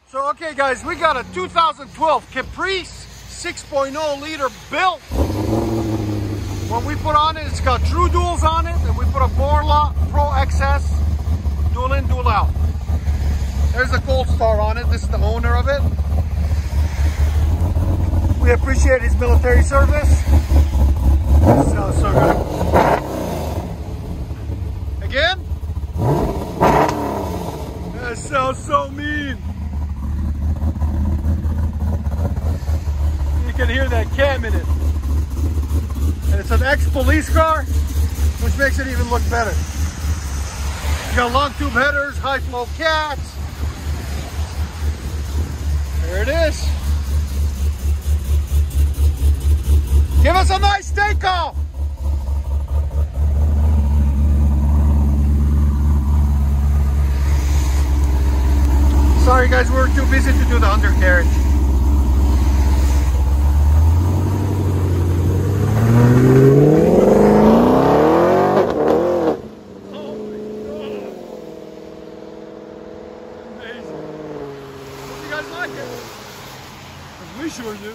So, okay guys, we got a 2012 Caprice 6.0 liter built. What we put on it, it's got true duals on it, and we put a BORLA Pro XS dual in, dual out. There's a gold star on it. This is the owner of it. We appreciate his military service. Sounds so good. Again? That sounds so mean. You can hear that cam in it. And it's an ex-police car, which makes it even look better. You got long tube headers, high flow cats. There it is. Give us a nice takeoff. Sorry guys, we were too busy to do the undercarriage. Oh my God. Amazing. Hope you guys like it. 'Cause we sure do.